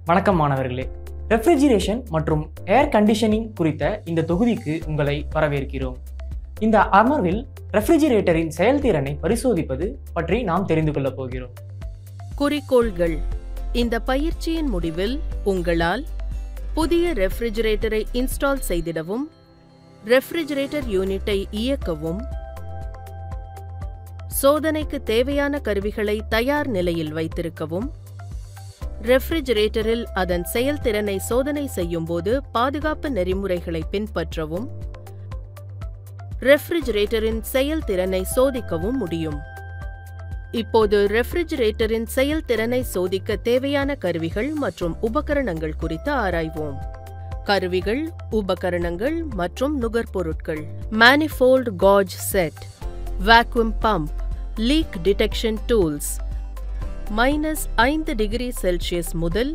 வணக்கம் மாணவர்களே. ரெஃப்ரிஜரேஷன் மற்றும் ஏர் கண்டிஷனிங் குறித்த இந்த தொகுதிக்கு உங்களை வரவேற்கிறோம். இந்த அமர்வில் ரெஃப்ரிஜரேட்டரின் செயல்திறனை பரிசோதிப்பது பற்றி நாம் தெரிந்து கொள்ளப் போகிறோம். குறிக்கோள்கள். இந்த பயிற்சியின் முடிவில் உங்களால் புதிய ரெஃப்ரிஜரேட்டரை இன்ஸ்டால் செய்திடவும், ரெஃப்ரிஜரேட்டர் யூனிட்டை இயக்கவும், சோதனைக்கு தேவையான கருவிகளை தயார் நிலையில் வைத்திருக்கவும், ரெஃப்ரிஜரேட்டரில் அதன் செயல்திறனை சோதனை செய்யும் போது பாதுகாப்பு நெறிமுறைகளை பின்பற்றவும், ரெஃப்ரிஜரேட்டரின் செயல்திறனை சோதிக்கவும் முடியும். இப்போது ரெஃப்ரிஜரேட்டரின் செயல்திறனை சோதிக்க தேவையான கருவிகள் மற்றும் உபகரணங்கள் குறித்து ஆராய்வோம். கருவிகள், உபகரணங்கள் மற்றும் நுகர்பொருட்கள். Manifold gauge set, vacuum pump, leak detection tools, -5°C முதல்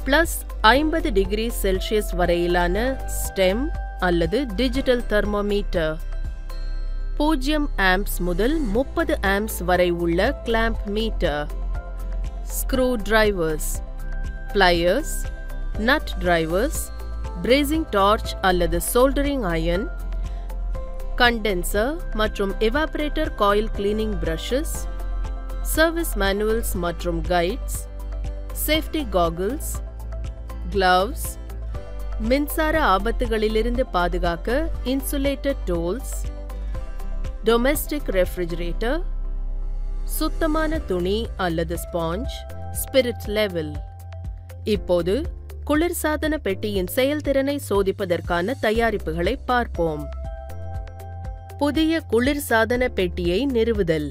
+50°C வரையிலான ஸ்டெம் அல்லது டிஜிட்டல் தெர்மோமீட்டர், 0 amps முதல் 30 amps வரை உள்ள clamp meter, screw drivers, pliers, nut drivers, brazing torch அல்லது சோல்டரிங் அயர்ன், கண்டென்சர் மற்றும் evaporator coil cleaning brushes, service manuals மற்றும் guides, safety goggles, gloves, மின்சார ஆபத்துகளிலிருந்து பாதுகாக்க இன்சுலேட்டட் டூல்ஸ், டொமெஸ்டிக் ரெஃப்ரிஜரேட்டர், சுத்தமான துணி அல்லது ஸ்பாஞ்ச், ஸ்பிரிட் லெவல். இப்போது குளிர்சாதன பெட்டியின் செயல்திறனை சோதிப்பதற்கான தயாரிப்புகளை பார்ப்போம். புதிய குளிர்சாதன பெட்டியை நிறுவுதல்.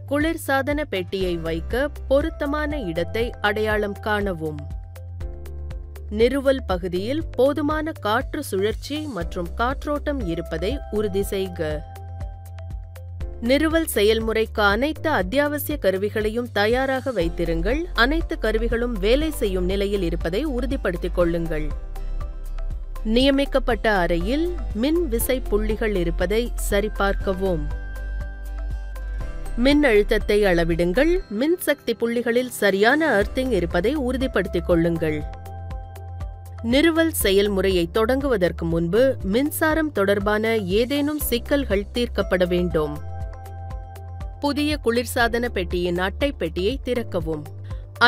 குளிர்சாதன பெட்டியை வைக்க பொருத்தமான இடத்தை அடையாளம் காணவும். நிறுவல் பகுதியில் போதுமான காற்று சுழற்சி மற்றும் காற்றோட்டம் இருப்பதை உறுதி செய்க. நிறுவல் செயல்முறைக்கு அனைத்து அத்தியாவசிய கருவிகளையும் தயாராக வைத்திருங்கள். அனைத்து கருவிகளும் வேலை செய்யும் நிலையில் இருப்பதை உறுதிப்படுத்திக் கொள்ளுங்கள். நியமிக்கப்பட்ட அறையில் மின் விசை புள்ளிகள் இருப்பதை சரிபார்க்கவும். மின் அழுத்தத்தை அளவிடுங்கள். மின்சக்தி புள்ளிகளில் சரியான அர்த்திங் இருப்பதை உறுதிப்படுத்திக் கொள்ளுங்கள். நிறுவல் செயல்முறையை தொடங்குவதற்கு முன்பு மின்சாரம் தொடர்பான ஏதேனும் சிக்கல்கள் தீர்க்கப்பட வேண்டும். புதிய குளிர்சாதன பெட்டியின் அட்டை பெட்டியை திறக்கவும்.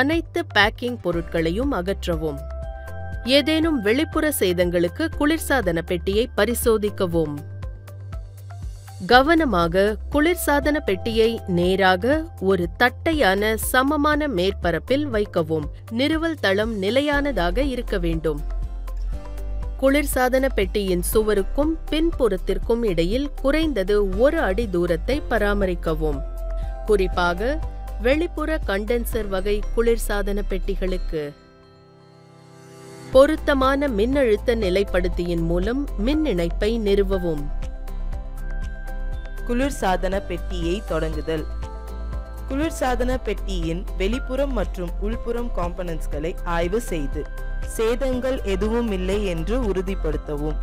அனைத்து பேக்கிங் பொருட்களையும் அகற்றவும். ஏதேனும் வெளிப்புற சேதங்களுக்கு குளிர்சாதன பெட்டியை பரிசோதிக்கவும். கவனமாக குளிர்சாதன பெட்டியை நேராக ஒரு தட்டையான சமமான மேற்பரப்பில் வைக்கவும். நிறுவல் தளம் நிலையானதாக இருக்க வேண்டும். குளிர்சாதன பெட்டியின் சுவருக்கும் பின்புறத்திற்கும் இடையில் குறைந்தது 1 அடி தூரத்தை பராமரிக்கவும். குறிப்பாக வெளிப்புற கண்டென்சர் வகை குளிர்சாதன பெட்டிகளுக்கு. பொருத்தமான மின்னழுத்த நிலைப்படுத்தியின் மூலம் மின் இணைப்பை நிறுவவும். குளிர்சாதன பெட்டியை தொடங்குதல். குளிர்சாதன பெட்டியின் வெளிப்புறம் மற்றும் உள்புறம் காம்பனன்ட்ஸ்களை ஆய்வு செய்து சேதங்கள் எதுவும் இல்லை என்று உறுதிப்படுத்தவும்.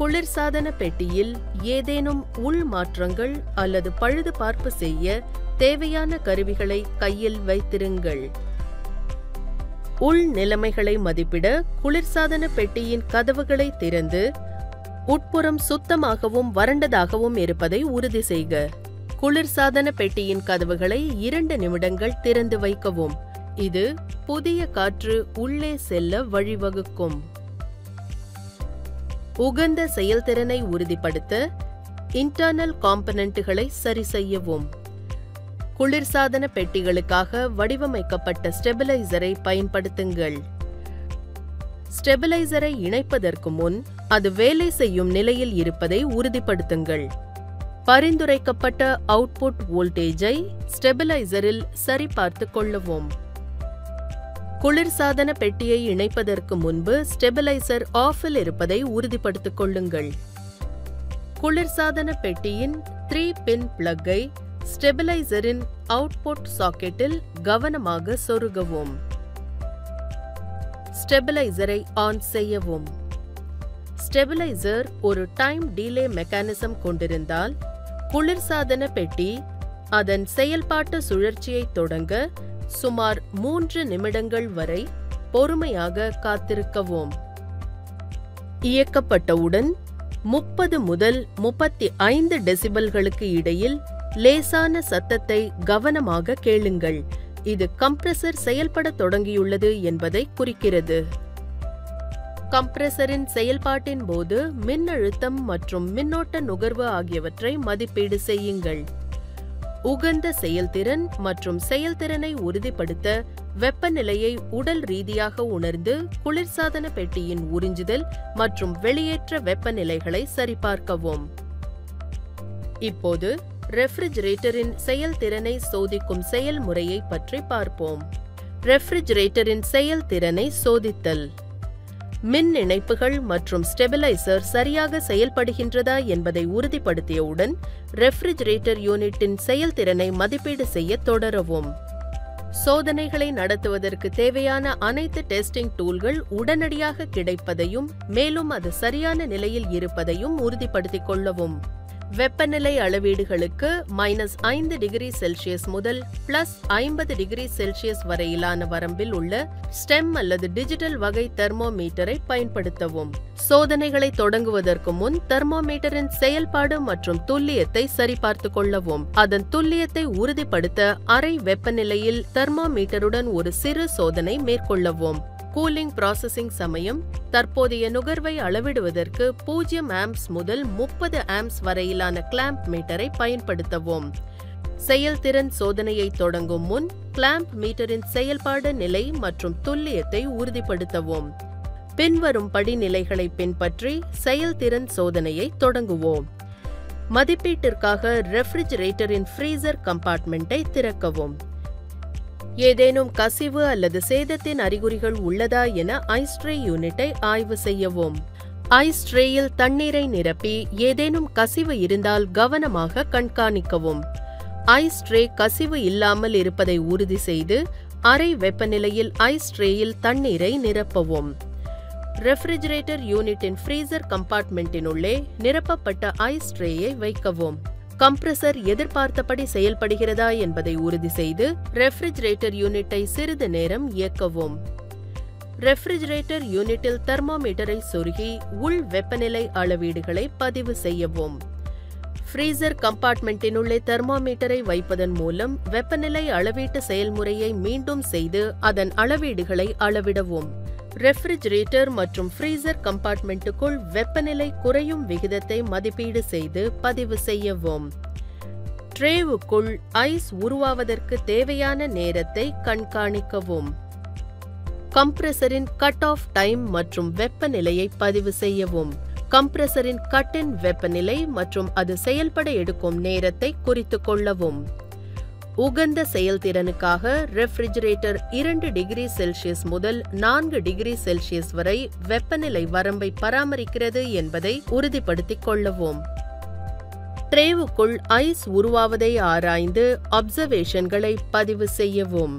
குளிர்சாதன பெட்டியில் ஏதேனும் உள் மாற்றங்கள் அல்லது பழுதுபார்ப்பு செய்ய தேவையான கருவிகளை கையில் வைத்திருங்கள். உள் நிலைமைகளை மதிப்பிட குளிர்சாதன பெட்டியின் கதவுகளை திறந்து உட்புறம் சுத்தமாகவும் வறண்டதாகவும் இருப்பதை உறுதி செய்க. குளிர்சாதன பெட்டியின் கதவுகளை 2 நிமிடங்கள் திறந்து வைக்கவும். இது புதிய காற்று உள்ளே செல்ல வழிவகுக்கும். உகந்த செயல்திறனை உறுதிப்படுத்த இன்டர்னல் காம்பனன்ட்களை சரி செய்யவும். குளிர்சாதன பெட்டிகளுக்காக வடிவமைக்கப்பட்ட ஸ்டெபிலைசரை பயன்படுத்துங்கள். ஸ்டெபிலைசரை இணைப்பதற்கு முன் அது வேலை செய்யும் நிலையில் இருப்பதை உறுதிப்படுத்துங்கள். பரிந்துரைக்கப்பட்ட அவுட்புட் வோல்டேஜை ஸ்டெபிலைசரில் சரிபார்த்துக் கொள்ளவும். குளிர்சாதன பெட்டியை இணைப்பதற்கு முன்பு ஸ்டெபிலைசர் ஆஃபில் இருப்பதை உறுதிப்படுத்திக் கொள்ளுங்கள். குளிர்சாதன பெட்டியின் 3-பின் பிளக்கை ஸ்டெபிலைசரின் அவுட்புட் சாக்கெட்டில் கவனமாக சொருகவும். ஸ்டெபிலைசரை ஆன் செய்யவும். ஸ்டெபிலைசர் ஒரு டைம் டிலே மெக்கானிசம் கொண்டிருந்தால் குளிர்சாதன பெட்டி அதன் செயல்பாட்டு சுழற்சியை தொடங்க சுமார் 3 நிமிடங்கள் வரை பொறுமையாக காத்திருக்கவும். இயக்கப்பட்டவுடன் 30 முதல் 35 டெசிபல்களுக்கு இடையில் லேசான சத்தத்தை கவனமாக கேளுங்கள். இது கம்ப்ரசர் செயல்படத் தொடங்கியுள்ளது என்பதை குறிக்கிறது. கம்ப்ரசரின் செயல்பாட்டின் போது மின்னழுத்தம் மற்றும் மின்னோட்ட நுகர்வு ஆகியவற்றை மதிப்பீடு செய்யுங்கள். உகந்த செயல்திறன் மற்றும் செயல்திறனை உறுதிப்படுத்த வெப்பநிலையை உடல் ரீதியாக உணர்ந்து குளிர்சாதன பெட்டியின் உறிஞ்சுதல் மற்றும் வெளியேற்ற வெப்பநிலைகளை சரிபார்க்கவும். இப்போது ரெஃப்ரிஜரேட்டரின் செயல்திறனை சோதிக்கும் செயல்முறையை பற்றி பார்ப்போம். ரெஃப்ரிஜரேட்டரின் செயல்திறனை சோதித்தல். மின் இணைப்புகள் மற்றும் ஸ்டெபிலைசர் சரியாக செயல்படுகின்றதா என்பதை உறுதிப்படுத்தியவுடன் ரெஃப்ரிஜரேட்டர் யூனிட்டின் செயல்திறனை மதிப்பீடு செய்ய தொடரவும். சோதனைகளை நடத்துவதற்கு தேவையான அனைத்து டெஸ்டிங் டூல்கள் உடனடியாக கிடைப்பதையும் மேலும் அது சரியான நிலையில் இருப்பதையும் உறுதிப்படுத்திக் கொள்ளவும். வெப்பநிலை அளவீடுகளுக்கு -5 டிகிரி செல்சியஸ் முதல் +50 டிகிரி செல்சியஸ் வரையிலான வரம்பில் உள்ள ஸ்டெம் அல்லது டிஜிட்டல் வகை தெர்மோமீட்டரை பயன்படுத்தவும். சோதனைகளை தொடங்குவதற்கு முன் தெர்மோமீட்டரின் செயல்பாடு மற்றும் துல்லியத்தை சரிபார்த்துக் கொள்ளவும். அதன் துல்லியத்தை உறுதிப்படுத்த அறை வெப்பநிலையில் தெர்மோமீட்டருடன் ஒரு சிறு சோதனை மேற்கொள்ளவும். கூலிங் ப்ராசஸிங் சமயம் தற்போதைய நுகர்வை அளவிடுவதற்கு 0 ஆம்ப்ஸ் முதல் 30 ஆம்ப்ஸ் வரையிலான கிளாம்ப் மீட்டரை பயன்படுத்தவும். செயல்திறன் சோதனையை தொடங்கும் முன் கிளாம்ப் மீட்டரின் செயல்பாடு நிலை மற்றும் துல்லியத்தை உறுதிப்படுத்தவும். பின்வரும் படிநிலைகளை பின்பற்றி செயல்திறன் சோதனையை தொடங்குவோம். மதிப்பீட்டிற்காக ரெஃப்ரிஜரேட்டரின் ஃப்ரீசர் கம்பார்ட்மெண்ட்டை திறக்கவும். ஏதேனும் கசிவு அல்லது சேதத்தின் அறிகுறிகள் உள்ளதா என ஐஸ் ட்ரே யூனிட்டை ஆய்வு செய்யவும். ஐஸ் ட்ரேயில் தண்ணீரை நிரப்பி ஏதேனும் கசிவு இருந்தால் கவனமாக கண்காணிக்கவும். ஐஸ் ட்ரே கசிவு இல்லாமல் இருப்பதை உறுதி செய்து அறை வெப்பநிலையில் ஐஸ் ட்ரேயில் தண்ணீரை நிரப்பவும். ரெஃப்ரிஜரேட்டர் யூனிட்டின் ஃப்ரீசர் கம்பார்ட்மெண்ட்டினுள்ளே நிரப்பப்பட்ட ஐஸ் ட்ரேயை வைக்கவும். கம்ப்ரசர் எதிர்பார்த்தபடி செயல்படுகிறதா என்பதை உறுதி செய்து ரெஃப்ரிஜரேட்டர் யூனிட்டை சிறிது நேரம் இயக்கவும். ரெஃப்ரிஜரேட்டர் யூனிட்டில் தெர்மோமீட்டரை சொருகி உள் வெப்பநிலை அளவீடுகளை பதிவு செய்யவும். ஃப்ரீசர் கம்பார்ட்மெண்ட்டினுள்ளே தெர்மோமீட்டரை வைப்பதன் மூலம் வெப்பநிலை அளவீட்டு செயல்முறையை மீண்டும் செய்து அதன் அளவீடுகளை அளவிடவும். ரெஃப்ரிஜரேட்டர் மற்றும் ஃப்ரீசர் கம்பார்ட்மெண்ட்டுக்குள் வெப்பநிலை குறையும் விகிதத்தை மதிப்பீடு செய்து பதிவு செய்யவும். ட்ரேவுக்குள் ஐஸ் உருவாவதற்கு தேவையான நேரத்தை கண்காணிக்கவும். கம்ப்ரசரின் கட் ஆஃப் டைம் மற்றும் வெப்பநிலையை பதிவு செய்யவும். கம்ப்ரசரின் கட்-இன் வெப்பநிலை மற்றும் அது செயல்பட எடுக்கும் நேரத்தை குறித்துக் கொள்ளவும். உகந்த செயல்திறனுக்காக ரெஃப்ரிஜரேட்டர் 2 டிகிரி செல்சியஸ் முதல் 4 டிகிரி செல்சியஸ் வரை வெப்பநிலை வரம்பை பராமரிக்கிறது என்பதை உறுதிப்படுத்திக் கொள்ளவும். ட்ரேவுக்குள் ஐஸ் உருவாவதை ஆராய்ந்து அப்சர்வேஷன்களை பதிவு செய்யவும்.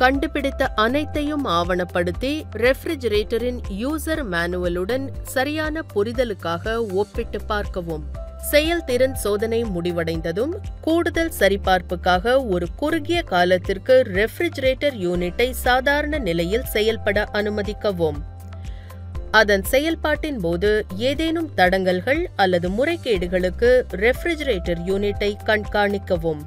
கண்டுபிடித்த அனைத்தையும் ஆவணப்படுத்தி ரெஃப்ரிஜரேட்டரின் யூசர் மேனுவலுடன் சரியான புரிதலுக்காக ஒப்பிட்டு பார்க்கவும். செயல்திறன் சோதனை முடிவடைந்ததும் கூடுதல் சரிபார்ப்புக்காக ஒரு குறுகிய காலத்திற்கு ரெஃப்ரிஜரேட்டர் யூனிட்டை சாதாரண நிலையில் செயல்பட அனுமதிக்கவும். அதன் செயல்பாட்டின் போது ஏதேனும் தடங்கல்கள் அல்லது முறைகேடுகளுக்கு ரெஃப்ரிஜரேட்டர் யூனிட்டை கண்காணிக்கவும்.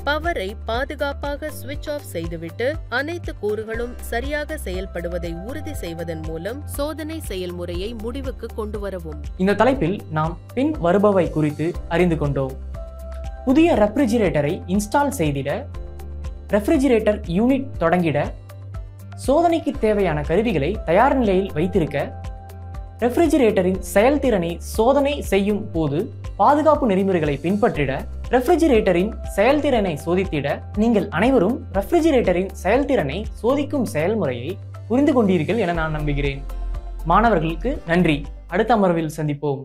பவரை பாதுகாப்பாக ஸ்விட்ச் ஆஃப் செய்துவிட்டு அனைத்து கூறுகளும் சரியாக செயல்படுவதை உறுதி செய்வதன் மூலம் சோதனை செயல்முறையை முடிவுக்கு கொண்டு வரவும். இந்த தலைப்பில் நாம் பின் வருபவை குறித்து அறிந்து கொண்டோம். புதிய ரெஃப்ரிஜரேட்டரை இன்ஸ்டால் செய்திட, ரெஃப்ரிஜரேட்டர் யூனிட் தொடங்கிட, சோதனைக்கு தேவையான கருவிகளை தயார் நிலையில் வைத்திருக்க, ரெஃப்ரிஜரேட்டரின் செயல்திறனை சோதனை செய்யும் போது பாதுகாப்பு நெறிமுறைகளை பின்பற்றிட, ரெஃப்ரிஜரேட்டரின் செயல்திறனை சோதித்திட நீங்கள் அனைவரும் ரெஃப்ரிஜரேட்டரின் செயல்திறனை சோதிக்கும் செயல்முறையை புரிந்து கொண்டீர்கள் என நான் நம்புகிறேன். மாணவர்களுக்கு நன்றி. அடுத்த அமர்வில் சந்திப்போம்.